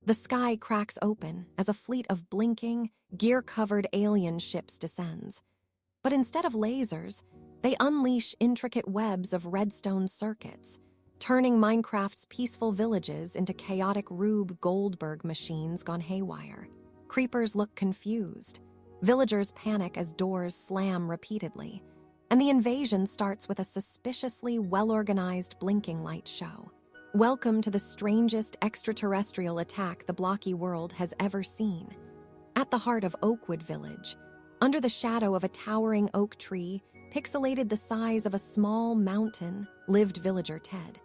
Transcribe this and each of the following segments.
The sky cracks open as a fleet of blinking, gear-covered alien ships descends. But instead of lasers, they unleash intricate webs of redstone circuits, turning Minecraft's peaceful villages into chaotic Rube Goldberg machines gone haywire. Creepers look confused. Villagers panic as doors slam repeatedly, and the invasion starts with a suspiciously well-organized blinking light show. Welcome to the strangest extraterrestrial attack the Blocky world has ever seen. At the heart of Oakwood Village, under the shadow of a towering oak tree, pixelated the size of a small mountain, lived villager Ted.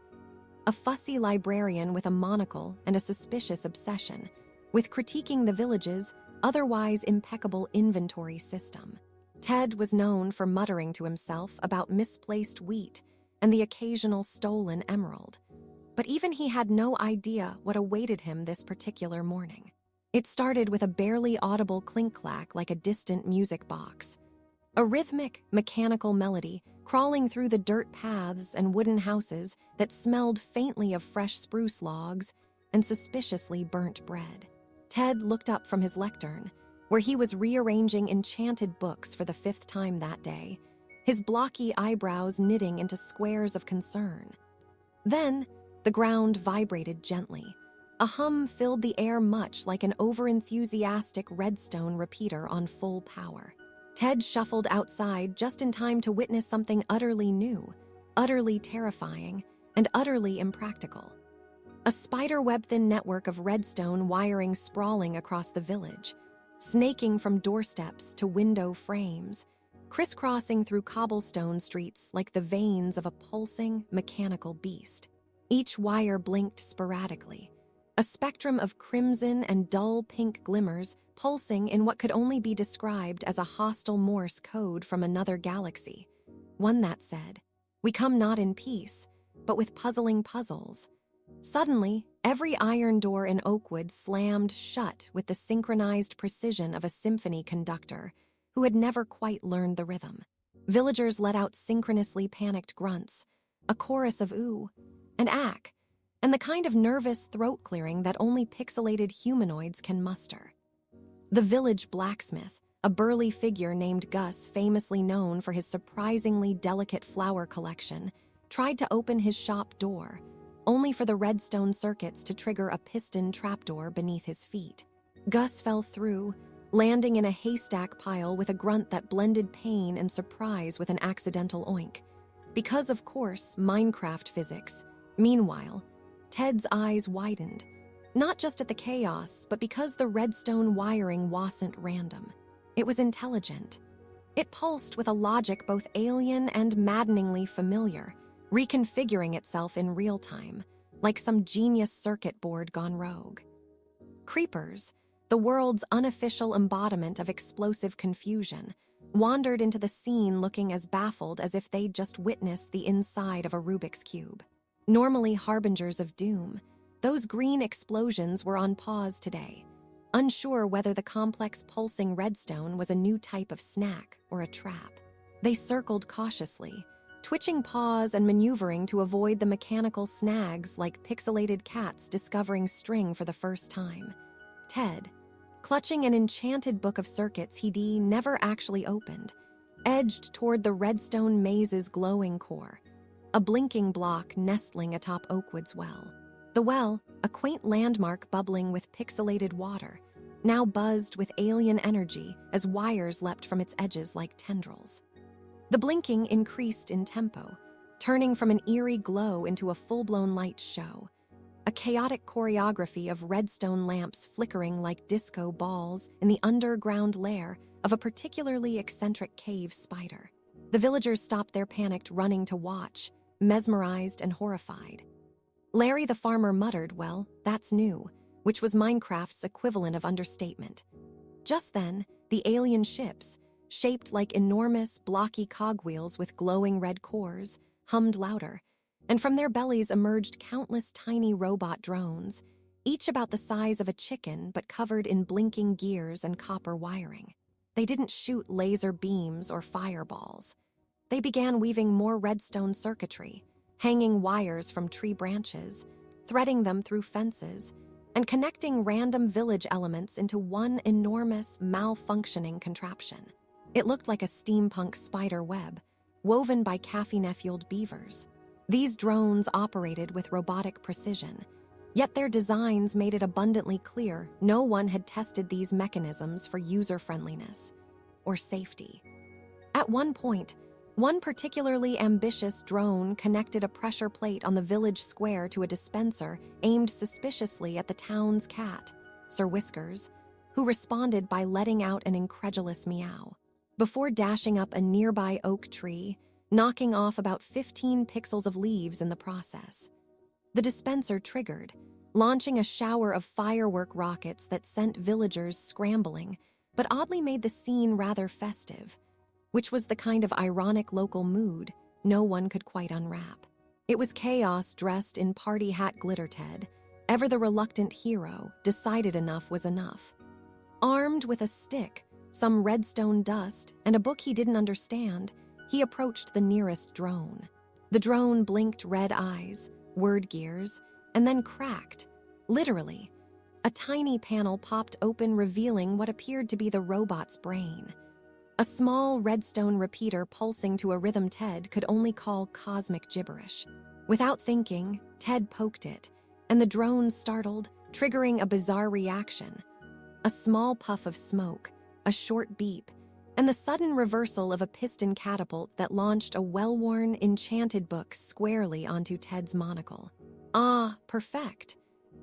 A fussy librarian with a monocle and a suspicious obsession with critiquing the village's otherwise impeccable inventory system. Ted was known for muttering to himself about misplaced wheat and the occasional stolen emerald. But even he had no idea what awaited him this particular morning. It started with a barely audible clink-clack like a distant music box. A rhythmic, mechanical melody crawling through the dirt paths and wooden houses that smelled faintly of fresh spruce logs and suspiciously burnt bread. Ted looked up from his lectern, where he was rearranging enchanted books for the 5th time that day, his blocky eyebrows knitting into squares of concern. Then, the ground vibrated gently. A hum filled the air much like an overenthusiastic Redstone repeater on full power. Ted shuffled outside just in time to witness something utterly new, utterly terrifying, and utterly impractical. A spider-web-thin network of redstone wiring sprawling across the village, snaking from doorsteps to window frames, crisscrossing through cobblestone streets like the veins of a pulsing, mechanical beast. Each wire blinked sporadically, a spectrum of crimson and dull pink glimmers pulsing in what could only be described as a hostile Morse code from another galaxy, one that said, "We come not in peace, but with puzzling puzzles." Suddenly, every iron door in Oakwood slammed shut with the synchronized precision of a symphony conductor who had never quite learned the rhythm. Villagers let out synchronously panicked grunts, a chorus of ooh and ack, and the kind of nervous throat clearing that only pixelated humanoids can muster. The village blacksmith, a burly figure named Gus, famously known for his surprisingly delicate flower collection, tried to open his shop door, only for the redstone circuits to trigger a piston trapdoor beneath his feet. Gus fell through, landing in a haystack pile with a grunt that blended pain and surprise with an accidental oink. Because, of course, Minecraft physics. Meanwhile, Ted's eyes widened, not just at the chaos, but because the redstone wiring wasn't random. It was intelligent. It pulsed with a logic both alien and maddeningly familiar, reconfiguring itself in real time, like some genius circuit board gone rogue. Creepers, the world's unofficial embodiment of explosive confusion, wandered into the scene looking as baffled as if they'd just witnessed the inside of a Rubik's Cube. Normally harbingers of doom, those green explosions were on pause today, unsure whether the complex pulsing redstone was a new type of snack or a trap. They circled cautiously, twitching paws and maneuvering to avoid the mechanical snags like pixelated cats discovering string for the first time. Ted, clutching an enchanted book of circuits he never actually opened, edged toward the redstone maze's glowing core, a blinking block nestling atop Oakwood's well. The well, a quaint landmark bubbling with pixelated water, now buzzed with alien energy as wires leapt from its edges like tendrils. The blinking increased in tempo, turning from an eerie glow into a full-blown light show, a chaotic choreography of redstone lamps flickering like disco balls in the underground lair of a particularly eccentric cave spider. The villagers stopped their panicked running to watch, mesmerized and horrified. Larry the farmer muttered, "Well, that's new," which was Minecraft's equivalent of understatement. Just then, the alien ships, shaped like enormous, blocky cogwheels with glowing red cores, hummed louder, and from their bellies emerged countless tiny robot drones, each about the size of a chicken but covered in blinking gears and copper wiring. They didn't shoot laser beams or fireballs. They began weaving more redstone circuitry, hanging wires from tree branches, threading them through fences, and connecting random village elements into one enormous, malfunctioning contraption. It looked like a steampunk spider web, woven by caffeine-fueled beavers. These drones operated with robotic precision, yet their designs made it abundantly clear no one had tested these mechanisms for user-friendliness or safety. At one point, one particularly ambitious drone connected a pressure plate on the village square to a dispenser aimed suspiciously at the town's cat, Sir Whiskers, who responded by letting out an incredulous meow, before dashing up a nearby oak tree, knocking off about 15 pixels of leaves in the process. The dispenser triggered, launching a shower of firework rockets that sent villagers scrambling, but oddly made the scene rather festive, which was the kind of ironic local mood no one could quite unwrap. It was chaos dressed in party hat glitter Ted, ever the reluctant hero, decided enough was enough. Armed with a stick, some redstone dust, and a book he didn't understand, he approached the nearest drone. The drone blinked red eyes, word gears, and then cracked. Literally, a tiny panel popped open, revealing what appeared to be the robot's brain. A small redstone repeater pulsing to a rhythm Ted could only call cosmic gibberish. Without thinking, Ted poked it, and the drone startled, triggering a bizarre reaction. A small puff of smoke, a short beep, and the sudden reversal of a piston catapult that launched a well-worn, enchanted book squarely onto Ted's monocle. "Ah, perfect,"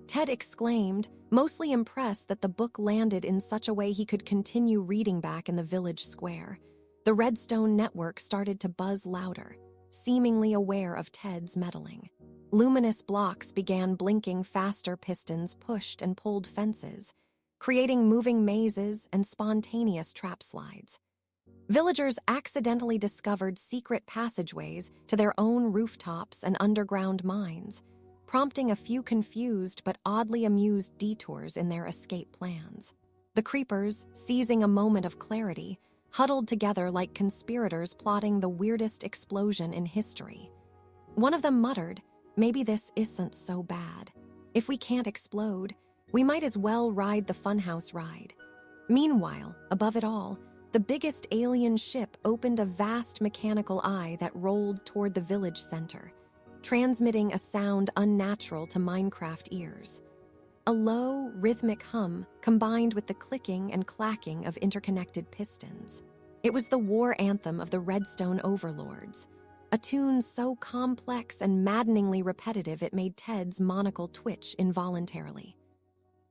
Ted exclaimed, mostly impressed that the book landed in such a way he could continue reading back in the village square. The redstone network started to buzz louder, seemingly aware of Ted's meddling. Luminous blocks began blinking faster, pistons pushed and pulled fences, creating moving mazes and spontaneous trap slides. Villagers accidentally discovered secret passageways to their own rooftops and underground mines, prompting a few confused but oddly amused detours in their escape plans. The creepers, seizing a moment of clarity, huddled together like conspirators plotting the weirdest explosion in history. One of them muttered, "Maybe this isn't so bad. If we can't explode, we might as well ride the funhouse ride." Meanwhile, above it all, the biggest alien ship opened a vast mechanical eye that rolled toward the village center, transmitting a sound unnatural to Minecraft ears. A low, rhythmic hum combined with the clicking and clacking of interconnected pistons. It was the war anthem of the Redstone overlords, a tune so complex and maddeningly repetitive it made Ted's monocle twitch involuntarily.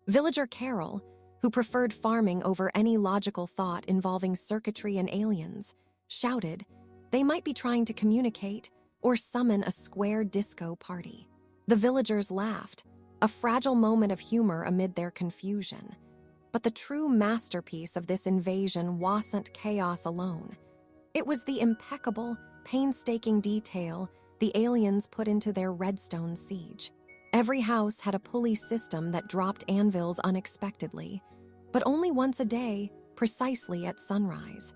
Villager Carol, who preferred farming over any logical thought involving circuitry and aliens, shouted they might be trying to communicate or summon a square disco party. The villagers laughed, a fragile moment of humor amid their confusion. But the true masterpiece of this invasion wasn't chaos alone. It was the impeccable, painstaking detail the aliens put into their redstone siege. Every house had a pulley system that dropped anvils unexpectedly, but only once a day, precisely at sunrise.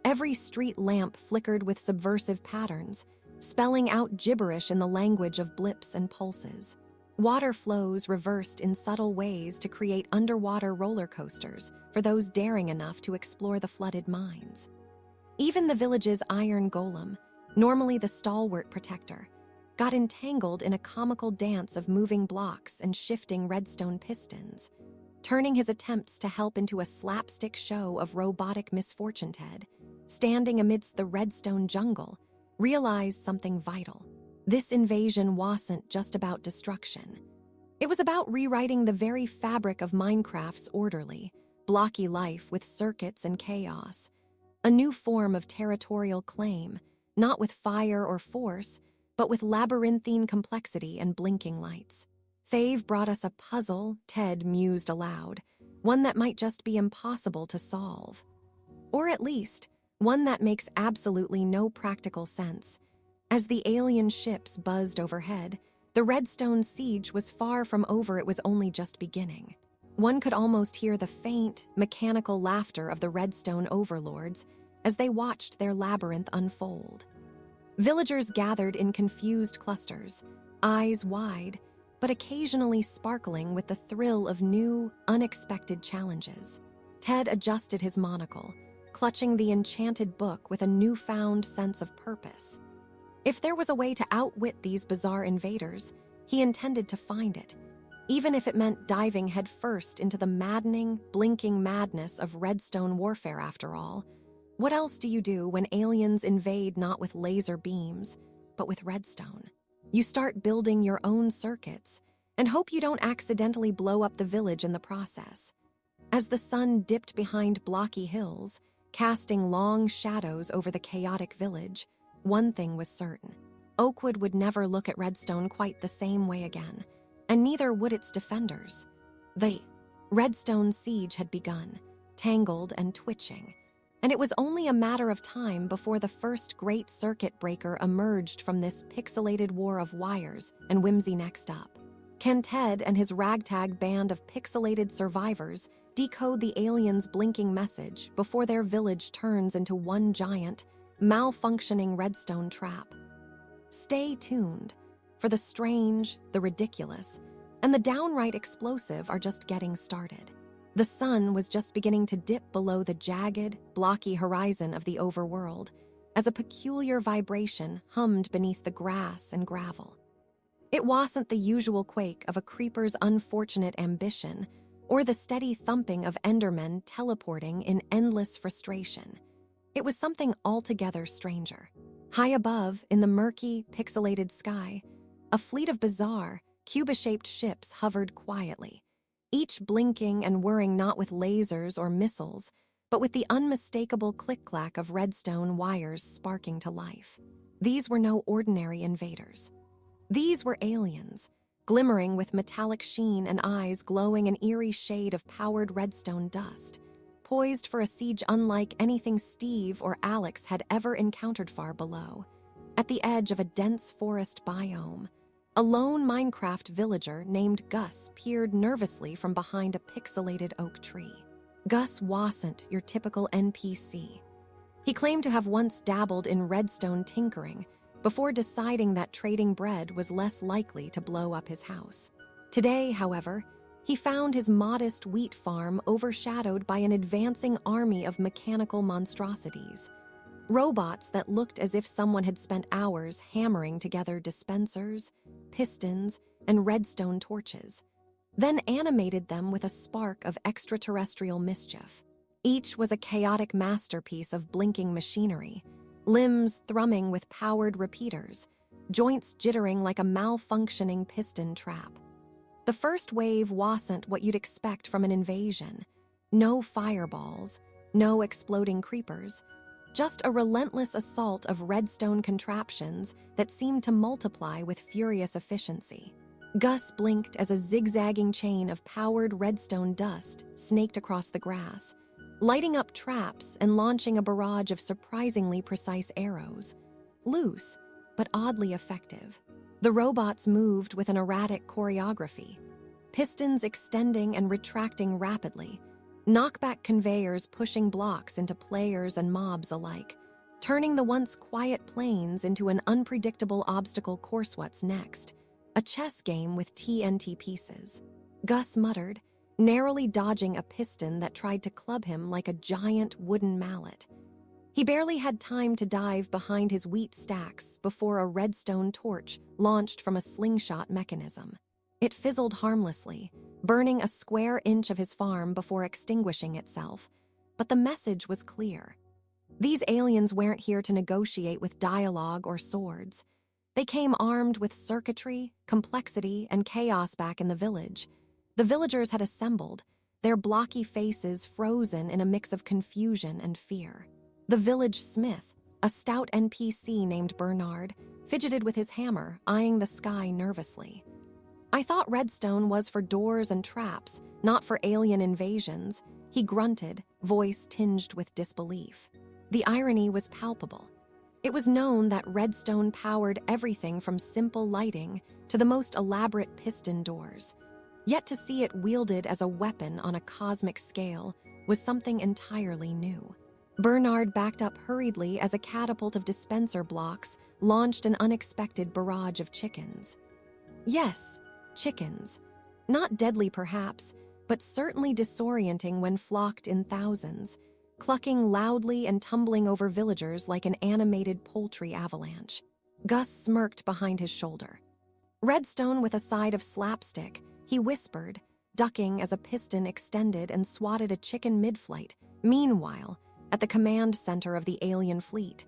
Every street lamp flickered with subversive patterns, spelling out gibberish in the language of blips and pulses. Water flows reversed in subtle ways to create underwater roller coasters for those daring enough to explore the flooded mines. Even the village's iron golem, normally the stalwart protector, got entangled in a comical dance of moving blocks and shifting redstone pistons, turning his attempts to help into a slapstick show of robotic misfortune. Ted, standing amidst the redstone jungle, realized something vital. This invasion wasn't just about destruction. It was about rewriting the very fabric of Minecraft's orderly, blocky life with circuits and chaos. A new form of territorial claim, not with fire or force, but with labyrinthine complexity and blinking lights. "They've brought us a puzzle," Ted mused aloud, "one that might just be impossible to solve. Or at least, one that makes absolutely no practical sense." As the alien ships buzzed overhead, the redstone siege was far from over. It was only just beginning. One could almost hear the faint, mechanical laughter of the redstone overlords as they watched their labyrinth unfold. Villagers gathered in confused clusters, eyes wide, but occasionally sparkling with the thrill of new, unexpected challenges. Ted adjusted his monocle, clutching the enchanted book with a newfound sense of purpose. If there was a way to outwit these bizarre invaders, he intended to find it, even if it meant diving headfirst into the maddening, blinking madness of Redstone warfare after all. What else do you do when aliens invade not with laser beams, but with redstone? You start building your own circuits and hope you don't accidentally blow up the village in the process. As the sun dipped behind Blocky hills, casting long shadows over the chaotic village, one thing was certain. Oakwood would never look at Redstone quite the same way again, and neither would its defenders. The Redstone siege had begun, tangled and twitching, and it was only a matter of time before the first great circuit breaker emerged from this pixelated war of wires and whimsy. Next up, can Ted and his ragtag band of pixelated survivors decode the aliens' blinking message before their village turns into one giant, malfunctioning redstone trap? Stay tuned, for the strange, the ridiculous, and the downright explosive are just getting started. The sun was just beginning to dip below the jagged, blocky horizon of the overworld as a peculiar vibration hummed beneath the grass and gravel. It wasn't the usual quake of a creeper's unfortunate ambition or the steady thumping of endermen teleporting in endless frustration. It was something altogether stranger. High above, in the murky, pixelated sky, a fleet of bizarre, cuba-shaped ships hovered quietly, each blinking and whirring not with lasers or missiles, but with the unmistakable click-clack of redstone wires sparking to life. These were no ordinary invaders. These were aliens, glimmering with metallic sheen and eyes glowing an eerie shade of powered redstone dust, poised for a siege unlike anything Steve or Alex had ever encountered. Far below, at the edge of a dense forest biome, a lone Minecraft villager named Gus peered nervously from behind a pixelated oak tree. Gus wasn't your typical NPC. He claimed to have once dabbled in redstone tinkering before deciding that trading bread was less likely to blow up his house. Today, however, he found his modest wheat farm overshadowed by an advancing army of mechanical monstrosities. Robots that looked as if someone had spent hours hammering together dispensers, pistons, and redstone torches, then animated them with a spark of extraterrestrial mischief. Each was a chaotic masterpiece of blinking machinery, limbs thrumming with powered repeaters, joints jittering like a malfunctioning piston trap. The first wave wasn't what you'd expect from an invasion. No fireballs, no exploding creepers, just a relentless assault of redstone contraptions that seemed to multiply with furious efficiency. Gus blinked as a zigzagging chain of powered redstone dust snaked across the grass, lighting up traps and launching a barrage of surprisingly precise arrows. Loose, but oddly effective. The robots moved with an erratic choreography, pistons extending and retracting rapidly, knockback conveyors pushing blocks into players and mobs alike, turning the once quiet plains into an unpredictable obstacle course. What's next? A chess game with TNT pieces. Gus muttered, narrowly dodging a piston that tried to club him like a giant wooden mallet. He barely had time to dive behind his wheat stacks before a redstone torch launched from a slingshot mechanism. It fizzled harmlessly, burning a square inch of his farm before extinguishing itself. But the message was clear. These aliens weren't here to negotiate with dialogue or swords. They came armed with circuitry, complexity, and chaos. Back in the village, the villagers had assembled, their blocky faces frozen in a mix of confusion and fear. The village smith, a stout NPC named Bernard, fidgeted with his hammer, eyeing the sky nervously. "I thought redstone was for doors and traps, not for alien invasions," he grunted, voice tinged with disbelief. The irony was palpable. It was known that redstone powered everything from simple lighting to the most elaborate piston doors. Yet to see it wielded as a weapon on a cosmic scale was something entirely new. Bernard backed up hurriedly as a catapult of dispenser blocks launched an unexpected barrage of chickens. "Yes, Chickens. Not deadly perhaps, but certainly disorienting when flocked in thousands, clucking loudly and tumbling over villagers like an animated poultry avalanche. Gus smirked behind his shoulder. Redstone with a side of slapstick, he whispered, ducking as a piston extended and swatted a chicken mid-flight. Meanwhile, at the command center of the alien fleet,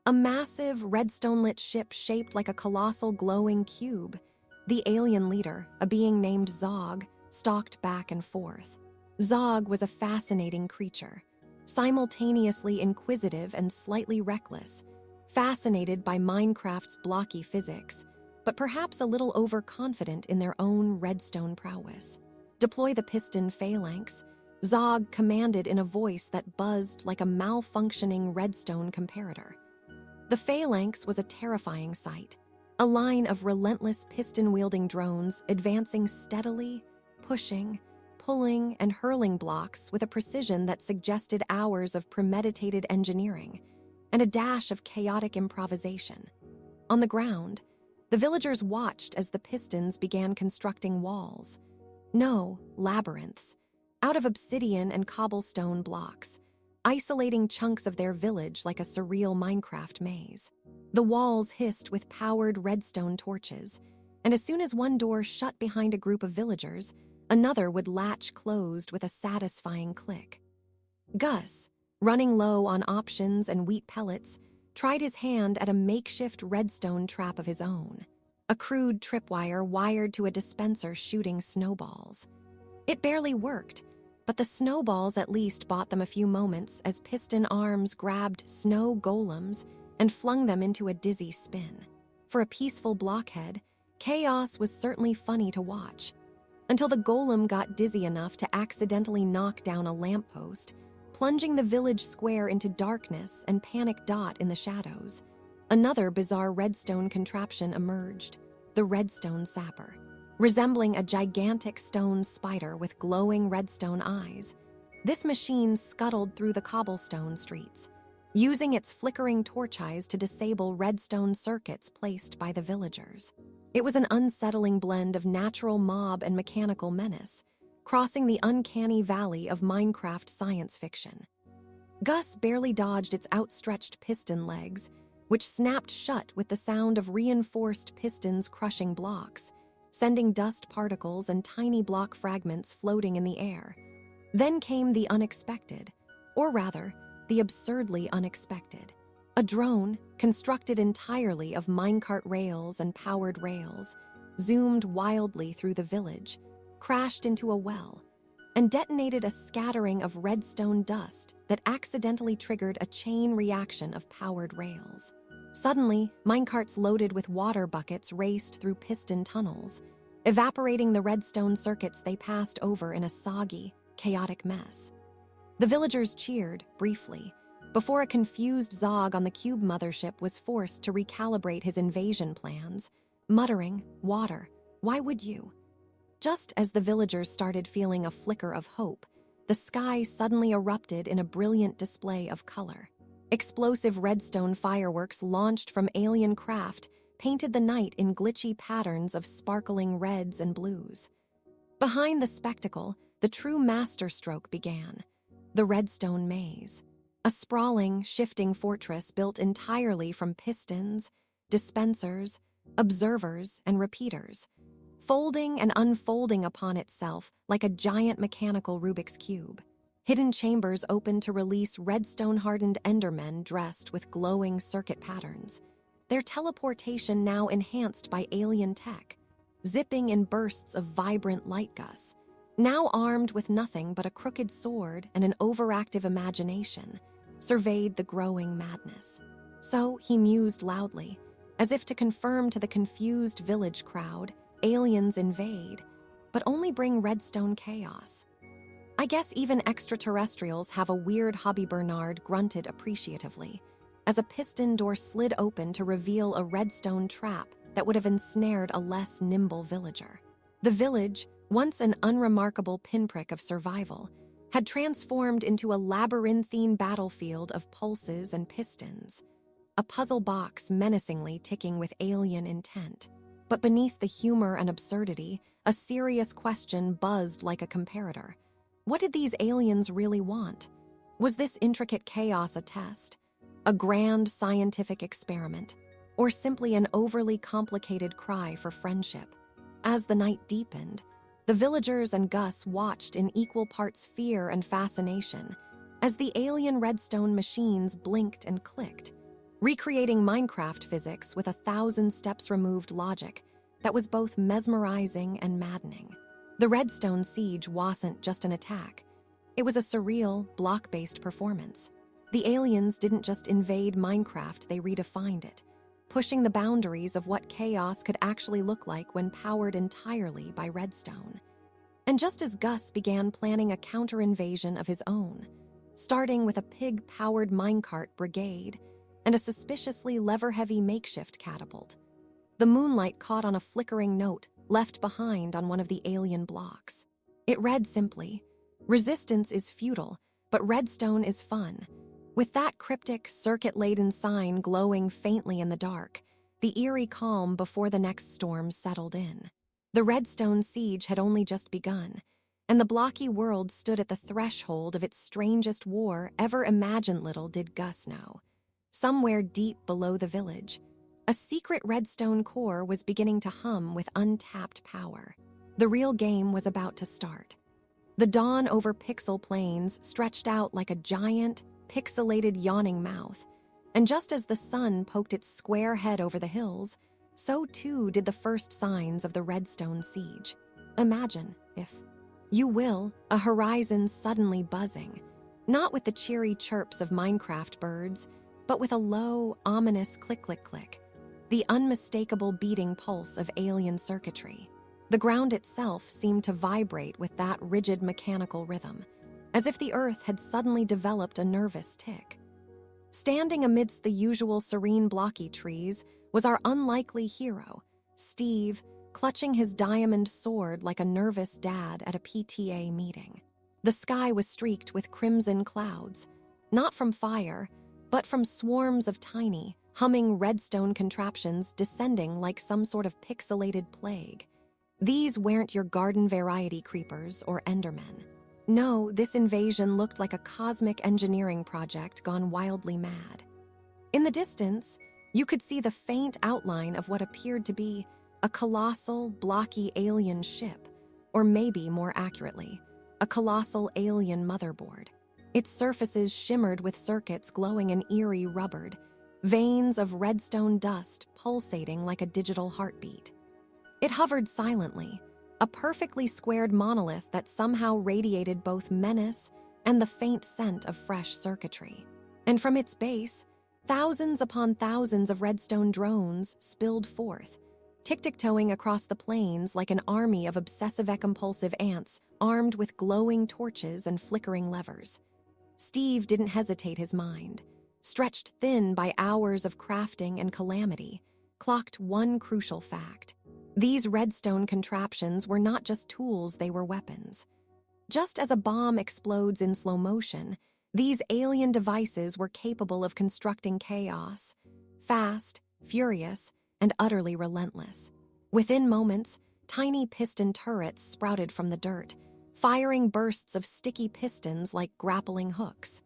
a massive redstone-lit ship shaped like a colossal glowing cube. The alien leader, a being named Zog, stalked back and forth. Zog was a fascinating creature, simultaneously inquisitive and slightly reckless, fascinated by Minecraft's blocky physics, but perhaps a little overconfident in their own redstone prowess. Deploy the piston phalanx, Zog commanded in a voice that buzzed like a malfunctioning redstone comparator. The phalanx was a terrifying sight, a line of relentless piston-wielding drones advancing steadily, pushing, pulling, and hurling blocks with a precision that suggested hours of premeditated engineering and a dash of chaotic improvisation. On the ground, the villagers watched as the pistons began constructing walls. No, labyrinths, out of obsidian and cobblestone blocks, isolating chunks of their village like a surreal Minecraft maze. The walls hissed with powered redstone torches, and as soon as one door shut behind a group of villagers, another would latch closed with a satisfying click. Gus, running low on options and wheat pellets, tried his hand at a makeshift redstone trap of his own, a crude tripwire wired to a dispenser shooting snowballs. It barely worked, but the snowballs at least bought them a few moments as piston arms grabbed snow golems and flung them into a dizzy spin. For a peaceful blockhead, chaos was certainly funny to watch, until the golem got dizzy enough to accidentally knock down a lamppost, plunging the village square into darkness and panic dot in the shadows. Another bizarre redstone contraption emerged, the redstone sapper. Resembling a gigantic stone spider with glowing redstone eyes, this machine scuttled through the cobblestone streets, using its flickering torch eyes to disable redstone circuits placed by the villagers. It was an unsettling blend of natural mob and mechanical menace, crossing the uncanny valley of Minecraft science fiction. Gus barely dodged its outstretched piston legs, which snapped shut with the sound of reinforced pistons crushing blocks, sending dust particles and tiny block fragments floating in the air. Then came the unexpected, or rather, the absurdly unexpected. A drone, constructed entirely of minecart rails and powered rails, zoomed wildly through the village, crashed into a well, and detonated a scattering of redstone dust that accidentally triggered a chain reaction of powered rails. Suddenly, minecarts loaded with water buckets raced through piston tunnels, evaporating the redstone circuits they passed over in a soggy, chaotic mess. The villagers cheered, briefly, before a confused Zog on the cube mothership was forced to recalibrate his invasion plans, muttering, "Water, why would you?" Just as the villagers started feeling a flicker of hope, the sky suddenly erupted in a brilliant display of color. Explosive redstone fireworks launched from alien craft painted the night in glitchy patterns of sparkling reds and blues. Behind the spectacle, the true masterstroke began, the redstone maze, a sprawling, shifting fortress built entirely from pistons, dispensers, observers, and repeaters, folding and unfolding upon itself like a giant mechanical Rubik's Cube. Hidden chambers opened to release redstone-hardened endermen dressed with glowing circuit patterns, their teleportation now enhanced by alien tech, zipping in bursts of vibrant light gus. Now armed with nothing but a crooked sword and an overactive imagination, surveyed the growing madness. So he mused loudly, as if to confirm to the confused village crowd, aliens invade, but only bring redstone chaos. "I guess even extraterrestrials have a weird hobby." Bernard grunted appreciatively, as a piston door slid open to reveal a redstone trap that would have ensnared a less nimble villager. The village, once an unremarkable pinprick of survival, had transformed into a labyrinthine battlefield of pulses and pistons, a puzzle box menacingly ticking with alien intent. But beneath the humor and absurdity, a serious question buzzed like a comparator. What did these aliens really want? Was this intricate chaos a test, a grand scientific experiment, or simply an overly complicated cry for friendship? As the night deepened, the villagers and Gus watched in equal parts fear and fascination as the alien redstone machines blinked and clicked, recreating Minecraft physics with 1,000 steps removed logic that was both mesmerizing and maddening. The redstone siege wasn't just an attack. It was a surreal, block-based performance. The aliens didn't just invade Minecraft, they redefined it, pushing the boundaries of what chaos could actually look like when powered entirely by redstone. And just as Gus began planning a counter-invasion of his own, starting with a pig-powered minecart brigade and a suspiciously lever-heavy makeshift catapult, the moonlight caught on a flickering note left behind on one of the alien blocks. It read simply, "Resistance is futile, but redstone is fun." With that cryptic, circuit-laden sign glowing faintly in the dark, the eerie calm before the next storm settled in. The redstone siege had only just begun, and the blocky world stood at the threshold of its strangest war ever imagined. Little did Gus know. Somewhere deep below the village, a secret redstone core was beginning to hum with untapped power. The real game was about to start. The dawn over pixel plains stretched out like a giant, pixelated yawning mouth, and just as the sun poked its square head over the hills, so too did the first signs of the redstone siege. Imagine, if you will, a horizon suddenly buzzing, not with the cheery chirps of Minecraft birds, but with a low, ominous click-click-click, the unmistakable beating pulse of alien circuitry. The ground itself seemed to vibrate with that rigid mechanical rhythm, as if the earth had suddenly developed a nervous tick. Standing amidst the usual serene blocky trees was our unlikely hero, Steve, clutching his diamond sword like a nervous dad at a PTA meeting. The sky was streaked with crimson clouds, not from fire, but from swarms of tiny, humming redstone contraptions descending like some sort of pixelated plague. These weren't your garden variety creepers or endermen. No, this invasion looked like a cosmic engineering project gone wildly mad. In the distance, you could see the faint outline of what appeared to be a colossal, blocky alien ship, or maybe more accurately, a colossal alien motherboard. Its surfaces shimmered with circuits glowing an eerie rubbered, veins of redstone dust pulsating like a digital heartbeat. It hovered silently, a perfectly squared monolith that somehow radiated both menace and the faint scent of fresh circuitry. And from its base, thousands upon thousands of redstone drones spilled forth, tic-tac-toeing across the plains like an army of obsessive-compulsive ants armed with glowing torches and flickering levers. Steve didn't hesitate his mind, stretched thin by hours of crafting and calamity, clocked one crucial fact. These redstone contraptions were not just tools, they were weapons. Just as a bomb explodes in slow motion, these alien devices were capable of constructing chaos, fast, furious, and utterly relentless. Within moments, tiny piston turrets sprouted from the dirt, firing bursts of sticky pistons like grappling hooks.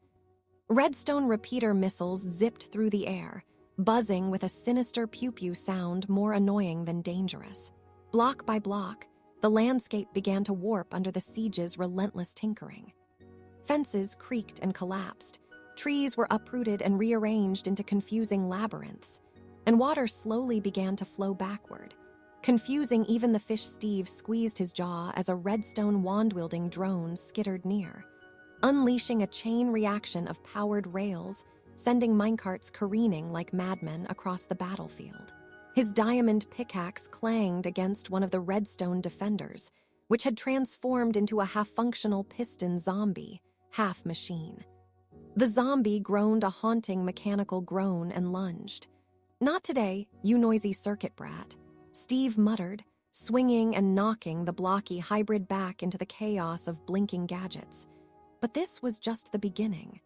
Redstone repeater missiles zipped through the air, buzzing with a sinister pew-pew sound more annoying than dangerous. Block by block, the landscape began to warp under the siege's relentless tinkering. Fences creaked and collapsed, trees were uprooted and rearranged into confusing labyrinths, and water slowly began to flow backward, confusing even the fish. Steve squeezed his jaw as a redstone wand-wielding drone skittered near, unleashing a chain reaction of powered rails, sending minecarts careening like madmen across the battlefield. His diamond pickaxe clanged against one of the redstone defenders, which had transformed into a half-functional piston zombie, half-machine. The zombie groaned a haunting mechanical groan and lunged. "Not today, you noisy circuit brat," Steve muttered, swinging and knocking the blocky hybrid back into the chaos of blinking gadgets. But this was just the beginning.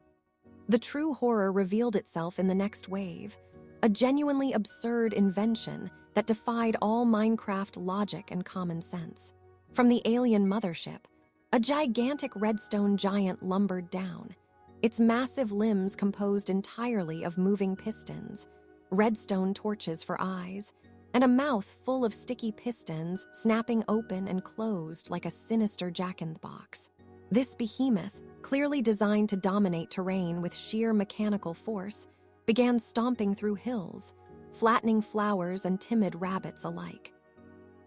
The true horror revealed itself in the next wave, a genuinely absurd invention that defied all Minecraft logic and common sense. From the alien mothership, a gigantic redstone giant lumbered down, its massive limbs composed entirely of moving pistons, redstone torches for eyes, and a mouth full of sticky pistons snapping open and closed like a sinister jack-in-the-box. This behemoth, clearly designed to dominate terrain with sheer mechanical force, began stomping through hills, flattening flowers and timid rabbits alike.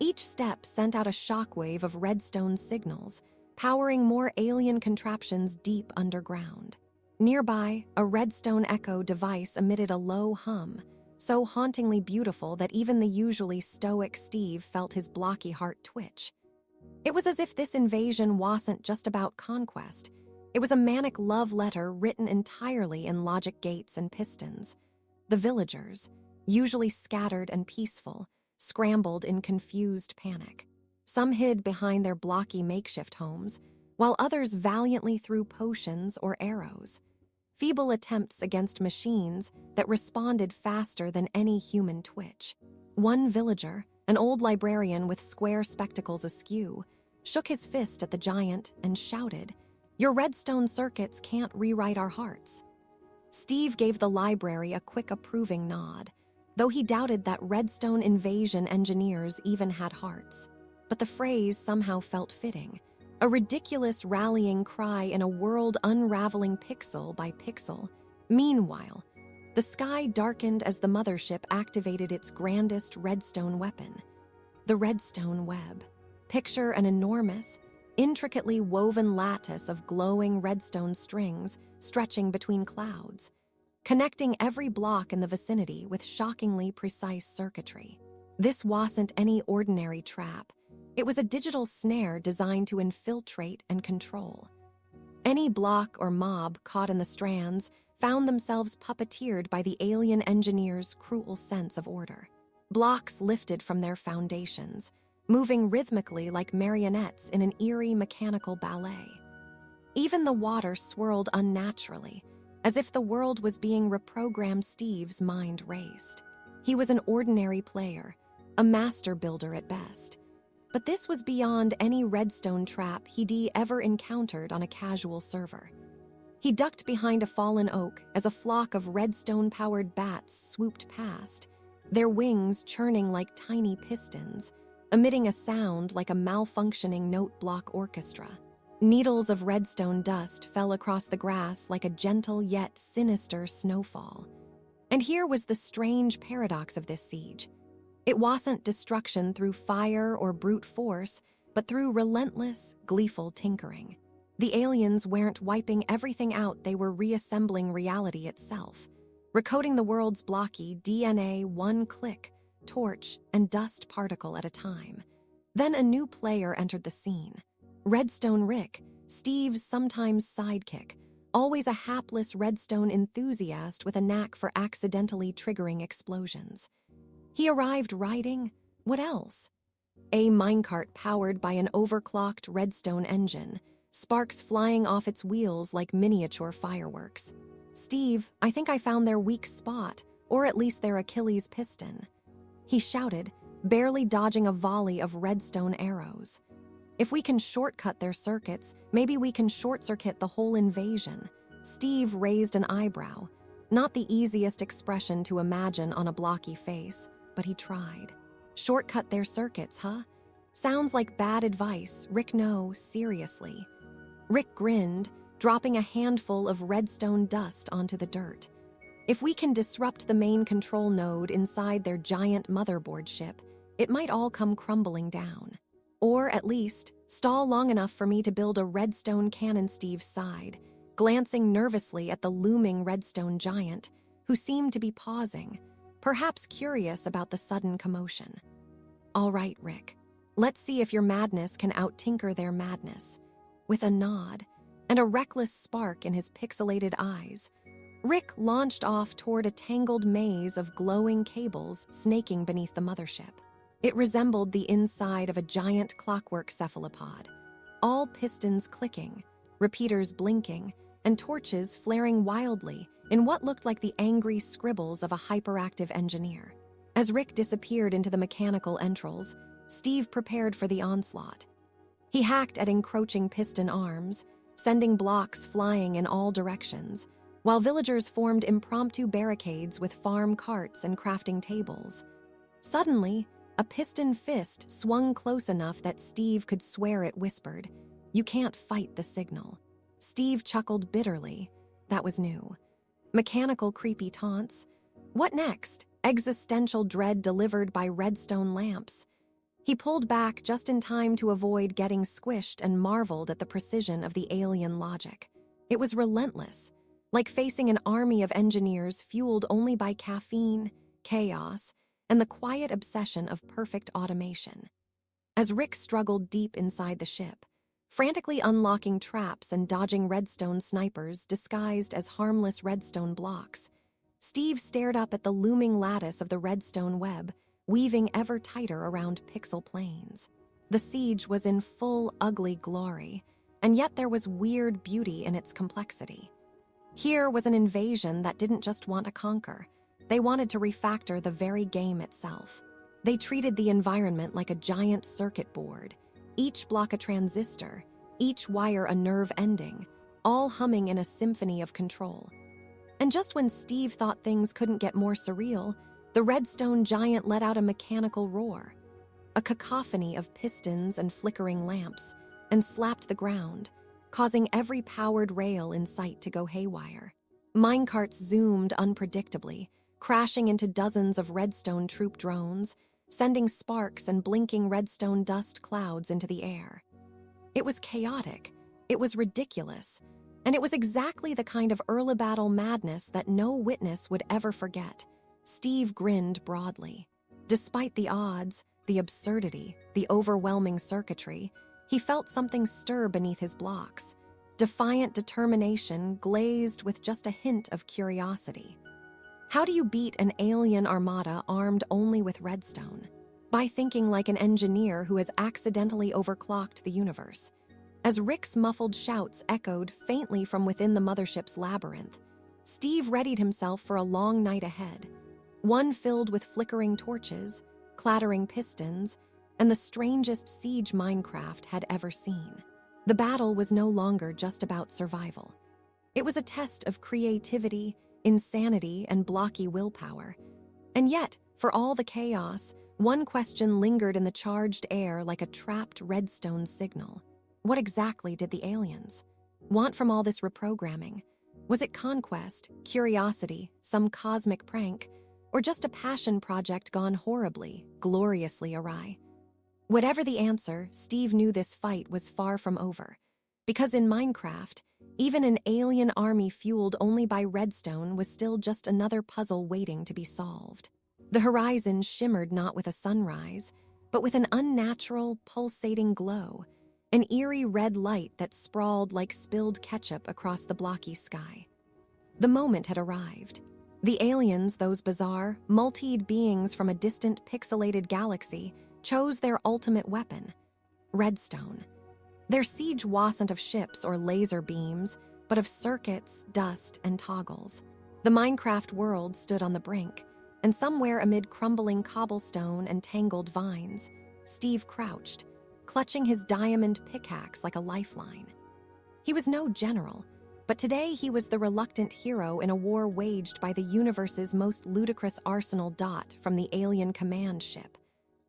Each step sent out a shockwave of redstone signals, powering more alien contraptions deep underground. Nearby, a redstone echo device emitted a low hum, so hauntingly beautiful that even the usually stoic Steve felt his blocky heart twitch. It was as if this invasion wasn't just about conquest. It was a manic love letter written entirely in logic gates and pistons. The villagers, usually scattered and peaceful, scrambled in confused panic. Some hid behind their blocky makeshift homes, while others valiantly threw potions or arrows. Feeble attempts against machines that responded faster than any human twitch. One villager, an old librarian with square spectacles askew, shook his fist at the giant and shouted, "Your redstone circuits can't rewrite our hearts." Steve gave the library a quick approving nod, though he doubted that redstone invasion engineers even had hearts. But the phrase somehow felt fitting, a ridiculous rallying cry in a world unraveling pixel by pixel. Meanwhile, the sky darkened as the mothership activated its grandest redstone weapon, the redstone web. Picture an enormous, intricately woven lattice of glowing redstone strings stretching between clouds, connecting every block in the vicinity with shockingly precise circuitry. This wasn't any ordinary trap. It was a digital snare designed to infiltrate and control. Any block or mob caught in the strands found themselves puppeteered by the alien engineer's cruel sense of order. Blocks lifted from their foundations, moving rhythmically like marionettes in an eerie mechanical ballet. Even the water swirled unnaturally, as if the world was being reprogrammed. Steve's mind raced. He was an ordinary player, a master builder at best. But this was beyond any redstone trap he'd ever encountered on a casual server. He ducked behind a fallen oak as a flock of redstone-powered bats swooped past, their wings churning like tiny pistons, emitting a sound like a malfunctioning note-block orchestra. Needles of redstone dust fell across the grass like a gentle yet sinister snowfall. And here was the strange paradox of this siege. It wasn't destruction through fire or brute force, but through relentless, gleeful tinkering. The aliens weren't wiping everything out, they were reassembling reality itself, recoding the world's blocky DNA one click, torch, and dust particle at a time. Then a new player entered the scene. Redstone Rick, Steve's sometimes sidekick, always a hapless redstone enthusiast with a knack for accidentally triggering explosions. He arrived riding, what else? A minecart powered by an overclocked redstone engine, sparks flying off its wheels like miniature fireworks. "Steve, I think I found their weak spot, or at least their Achilles piston," he shouted, barely dodging a volley of redstone arrows. "If we can shortcut their circuits, maybe we can short-circuit the whole invasion." Steve raised an eyebrow, not the easiest expression to imagine on a blocky face, but he tried. "Shortcut their circuits, huh? Sounds like bad advice, Rick. No, seriously." Rick grinned, dropping a handful of redstone dust onto the dirt. "If we can disrupt the main control node inside their giant motherboard ship, it might all come crumbling down. Or, at least, stall long enough for me to build a redstone cannon." Steve sighed, glancing nervously at the looming redstone giant, who seemed to be pausing, perhaps curious about the sudden commotion. "All right, Rick. Let's see if your madness can out-tinker their madness." With a nod and a reckless spark in his pixelated eyes, Rick launched off toward a tangled maze of glowing cables snaking beneath the mothership. It resembled the inside of a giant clockwork cephalopod, all pistons clicking, repeaters blinking, and torches flaring wildly in what looked like the angry scribbles of a hyperactive engineer. As Rick disappeared into the mechanical entrails, Steve prepared for the onslaught. He hacked at encroaching piston arms, sending blocks flying in all directions, while villagers formed impromptu barricades with farm carts and crafting tables. Suddenly, a piston fist swung close enough that Steve could swear it whispered, "You can't fight the signal." Steve chuckled bitterly. That was new. Mechanical creepy taunts. What next? Existential dread delivered by redstone lamps. He pulled back just in time to avoid getting squished and marveled at the precision of the alien logic. It was relentless, like facing an army of engineers fueled only by caffeine, chaos, and the quiet obsession of perfect automation. As Rick struggled deep inside the ship, frantically unlocking traps and dodging redstone snipers disguised as harmless redstone blocks, Steve stared up at the looming lattice of the redstone web, weaving ever tighter around pixel planes. The siege was in full ugly glory, and yet there was weird beauty in its complexity. Here was an invasion that didn't just want to conquer. They wanted to refactor the very game itself. They treated the environment like a giant circuit board, each block a transistor, each wire a nerve ending, all humming in a symphony of control. And just when Steve thought things couldn't get more surreal, the redstone giant let out a mechanical roar, a cacophony of pistons and flickering lamps, and slapped the ground, causing every powered rail in sight to go haywire. Minecarts zoomed unpredictably, crashing into dozens of redstone troop drones, sending sparks and blinking redstone dust clouds into the air. It was chaotic, it was ridiculous, and it was exactly the kind of early battle madness that no witness would ever forget. Steve grinned broadly. Despite the odds, the absurdity, the overwhelming circuitry, he felt something stir beneath his blocks. Defiant determination glazed with just a hint of curiosity. How do you beat an alien armada armed only with redstone? By thinking like an engineer who has accidentally overclocked the universe. As Rick's muffled shouts echoed faintly from within the mothership's labyrinth, Steve readied himself for a long night ahead. One filled with flickering torches, clattering pistons, and the strangest siege Minecraft had ever seen. The battle was no longer just about survival. It was a test of creativity, insanity, and blocky willpower. And yet, for all the chaos, one question lingered in the charged air like a trapped redstone signal. What exactly did the aliens want from all this reprogramming? Was it conquest, curiosity, some cosmic prank, or just a passion project gone horribly, gloriously awry? Whatever the answer, Steve knew this fight was far from over. Because in Minecraft, even an alien army fueled only by redstone was still just another puzzle waiting to be solved. The horizon shimmered not with a sunrise, but with an unnatural, pulsating glow, an eerie red light that sprawled like spilled ketchup across the blocky sky. The moment had arrived. The aliens, those bizarre, multi-eyed beings from a distant pixelated galaxy, chose their ultimate weapon, redstone. Their siege wasn't of ships or laser beams, but of circuits, dust, and toggles. The Minecraft world stood on the brink, and somewhere amid crumbling cobblestone and tangled vines, Steve crouched, clutching his diamond pickaxe like a lifeline. He was no general, but today he was the reluctant hero in a war waged by the universe's most ludicrous arsenal. From the alien command ship,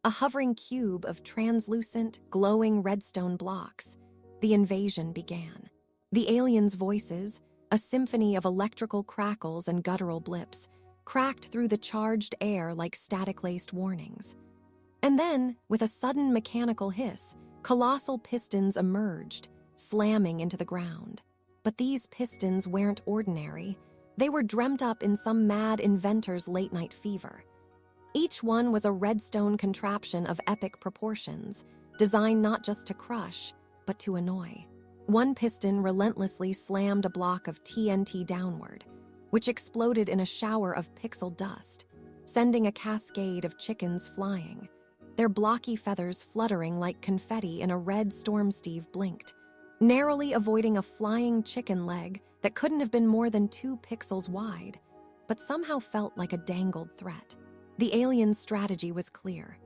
a hovering cube of translucent, glowing redstone blocks, the invasion began. The aliens' voices, a symphony of electrical crackles and guttural blips, cracked through the charged air like static-laced warnings. And then, with a sudden mechanical hiss, colossal pistons emerged, slamming into the ground. But these pistons weren't ordinary. They were dreamt up in some mad inventor's late-night fever. Each one was a redstone contraption of epic proportions, designed not just to crush, but to annoy. One piston relentlessly slammed a block of TNT downward, which exploded in a shower of pixel dust, sending a cascade of chickens flying, their blocky feathers fluttering like confetti in a red storm. Steve blinked, narrowly avoiding a flying chicken leg that couldn't have been more than 2 pixels wide, but somehow felt like a dangled threat. The aliens' strategy was clear: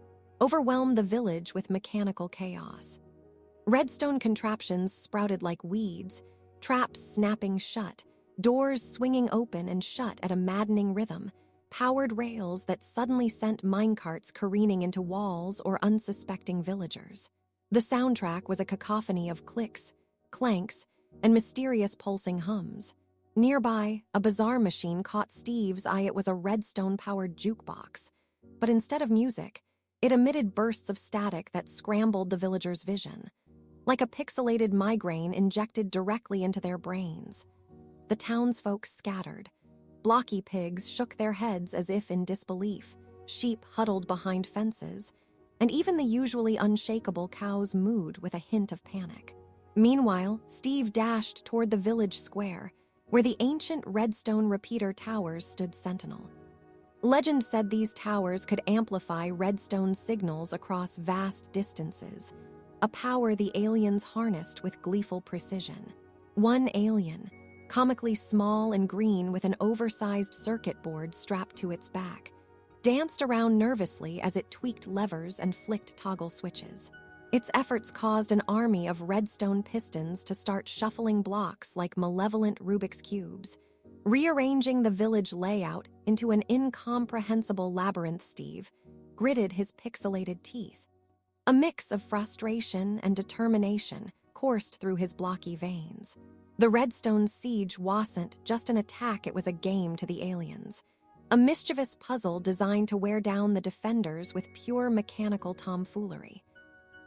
overwhelm the village with mechanical chaos. Redstone contraptions sprouted like weeds, traps snapping shut, doors swinging open and shut at a maddening rhythm, powered rails that suddenly sent minecarts careening into walls or unsuspecting villagers. The soundtrack was a cacophony of clicks, clanks, and mysterious pulsing hums. Nearby, a bizarre machine caught Steve's eye. It was a redstone-powered jukebox, but instead of music, it emitted bursts of static that scrambled the villagers' vision, like a pixelated migraine injected directly into their brains. The townsfolk scattered. Blocky pigs shook their heads as if in disbelief, sheep huddled behind fences, and even the usually unshakable cows mooed with a hint of panic. Meanwhile, Steve dashed toward the village square, where the ancient redstone repeater towers stood sentinel. Legend said these towers could amplify redstone signals across vast distances, a power the aliens harnessed with gleeful precision. One alien, comically small and green with an oversized circuit board strapped to its back, danced around nervously as it tweaked levers and flicked toggle switches. Its efforts caused an army of redstone pistons to start shuffling blocks like malevolent Rubik's cubes, rearranging the village layout into an incomprehensible labyrinth. Steve gritted his pixelated teeth. A mix of frustration and determination coursed through his blocky veins. The redstone siege wasn't just an attack, it was a game to the aliens. A mischievous puzzle designed to wear down the defenders with pure mechanical tomfoolery.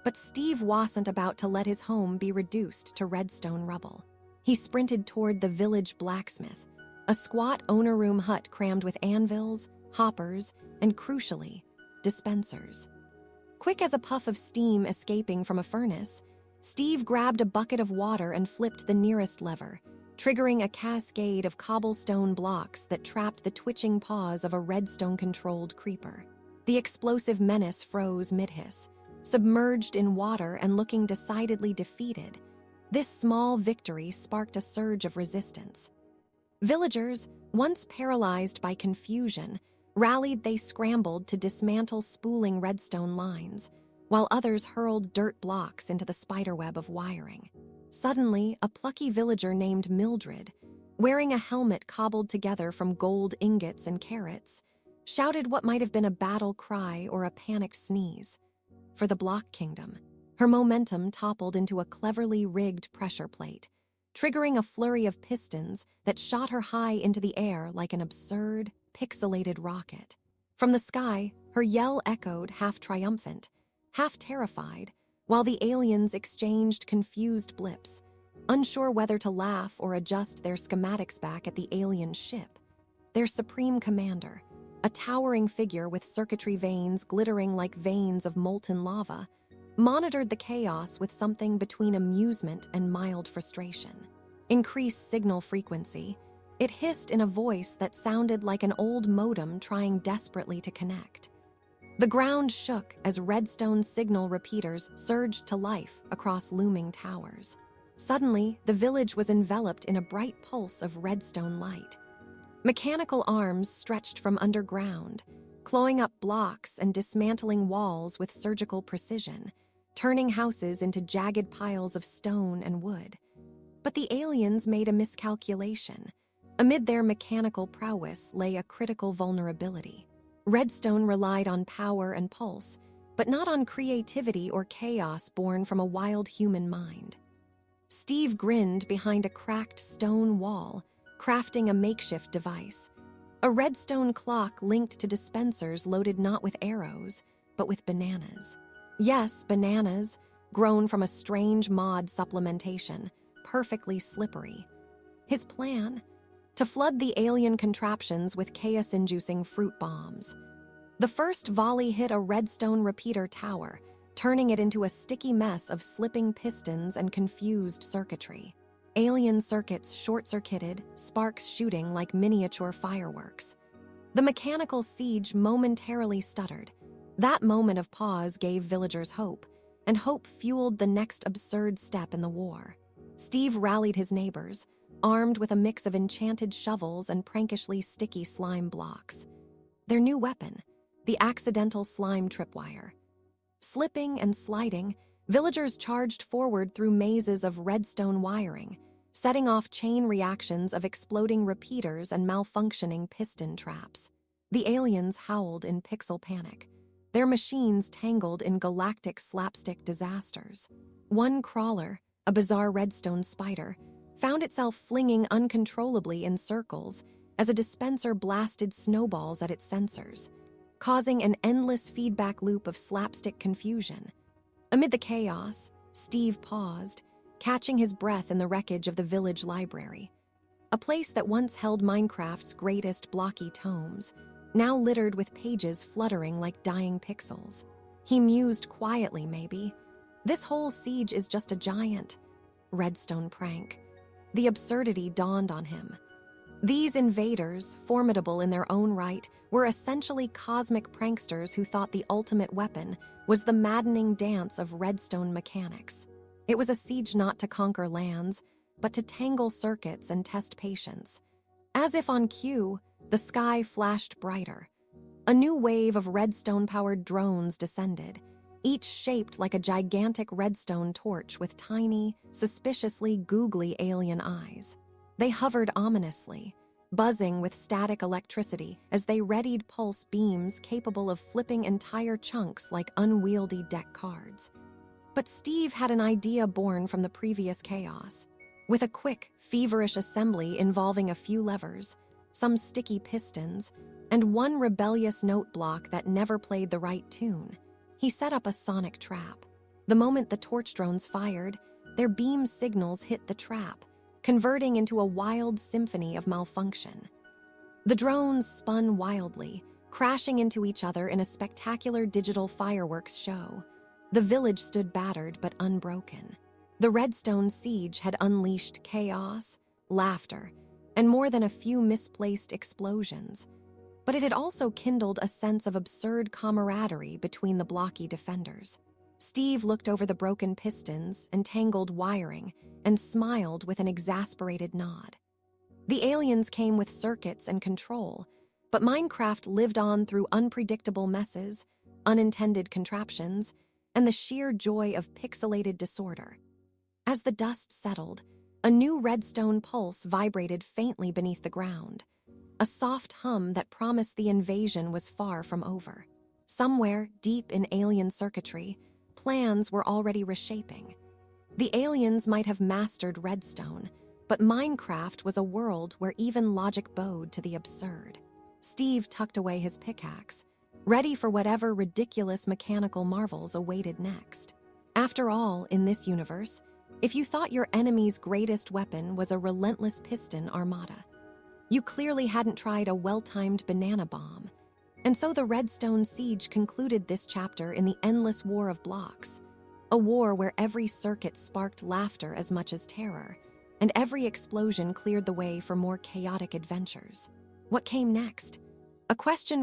But Steve wasn't about to let his home be reduced to redstone rubble. He sprinted toward the village blacksmith, a squat owner room hut crammed with anvils, hoppers, and crucially, dispensers. Quick as a puff of steam escaping from a furnace, Steve grabbed a bucket of water and flipped the nearest lever, triggering a cascade of cobblestone blocks that trapped the twitching paws of a redstone-controlled creeper. The explosive menace froze mid-hiss, submerged in water and looking decidedly defeated. This small victory sparked a surge of resistance. Villagers, once paralyzed by confusion, rallied. They scrambled to dismantle spooling redstone lines, while others hurled dirt blocks into the spiderweb of wiring. Suddenly, a plucky villager named Mildred, wearing a helmet cobbled together from gold ingots and carrots, shouted what might have been a battle cry or a panicked sneeze. For the Block Kingdom, her momentum toppled into a cleverly rigged pressure plate, triggering a flurry of pistons that shot her high into the air like an absurd, pixelated rocket. From the sky, her yell echoed, half triumphant, half terrified, while the aliens exchanged confused blips, unsure whether to laugh or adjust their schematics back at the alien ship. Their supreme commander, a towering figure with circuitry veins glittering like veins of molten lava, monitored the chaos with something between amusement and mild frustration. Increased signal frequency, it hissed in a voice that sounded like an old modem trying desperately to connect. The ground shook as redstone signal repeaters surged to life across looming towers. Suddenly, the village was enveloped in a bright pulse of redstone light. Mechanical arms stretched from underground, clawing up blocks and dismantling walls with surgical precision, turning houses into jagged piles of stone and wood. But the aliens made a miscalculation. Amid their mechanical prowess lay a critical vulnerability. Redstone relied on power and pulse, but not on creativity or chaos born from a wild human mind. Steve grinned behind a cracked stone wall, crafting a makeshift device. A redstone clock linked to dispensers loaded not with arrows, but with bananas. Yes, bananas, grown from a strange mod supplementation, perfectly slippery. His plan? To flood the alien contraptions with chaos-inducing fruit bombs. The first volley hit a redstone repeater tower, turning it into a sticky mess of slipping pistons and confused circuitry. Alien circuits short-circuited, sparks shooting like miniature fireworks. The mechanical siege momentarily stuttered. That moment of pause gave villagers hope, and hope fueled the next absurd step in the war. Steve rallied his neighbors, armed with a mix of enchanted shovels and prankishly sticky slime blocks. Their new weapon, the accidental slime tripwire. Slipping and sliding, villagers charged forward through mazes of redstone wiring, setting off chain reactions of exploding repeaters and malfunctioning piston traps. The aliens howled in pixel panic, their machines tangled in galactic slapstick disasters. One crawler, a bizarre redstone spider, found itself flinging uncontrollably in circles as a dispenser blasted snowballs at its sensors, causing an endless feedback loop of slapstick confusion. Amid the chaos, Steve paused, catching his breath in the wreckage of the village library, a place that once held Minecraft's greatest blocky tomes, now littered with pages fluttering like dying pixels. He mused quietly, maybe. This whole siege is just a giant redstone prank. The absurdity dawned on him. These invaders, formidable in their own right, were essentially cosmic pranksters who thought the ultimate weapon was the maddening dance of redstone mechanics. It was a siege not to conquer lands, but to tangle circuits and test patience. As if on cue, the sky flashed brighter. A new wave of redstone-powered drones descended, each shaped like a gigantic redstone torch with tiny, suspiciously googly alien eyes. They hovered ominously, buzzing with static electricity as they readied pulse beams capable of flipping entire chunks like unwieldy deck cards. But Steve had an idea born from the previous chaos. With a quick, feverish assembly involving a few levers, some sticky pistons, and one rebellious note block that never played the right tune, he set up a sonic trap. The moment the torch drones fired, their beam signals hit the trap, converting into a wild symphony of malfunction. The drones spun wildly, crashing into each other in a spectacular digital fireworks show. The village stood battered but unbroken. The redstone siege had unleashed chaos, laughter, and more than a few misplaced explosions. But it had also kindled a sense of absurd camaraderie between the blocky defenders. Steve looked over the broken pistons and tangled wiring and smiled with an exasperated nod. The aliens came with circuits and control, but Minecraft lived on through unpredictable messes, unintended contraptions, and the sheer joy of pixelated disorder. As the dust settled, a new redstone pulse vibrated faintly beneath the ground, a soft hum that promised the invasion was far from over. Somewhere, deep in alien circuitry, plans were already reshaping. The aliens might have mastered redstone, but Minecraft was a world where even logic bowed to the absurd. Steve tucked away his pickaxe, ready for whatever ridiculous mechanical marvels awaited next. After all, in this universe, if you thought your enemy's greatest weapon was a relentless piston armada, you clearly hadn't tried a well-timed banana bomb. And so the redstone siege concluded this chapter in the endless war of blocks, a war where every circuit sparked laughter as much as terror, and every explosion cleared the way for more chaotic adventures. What came next? A question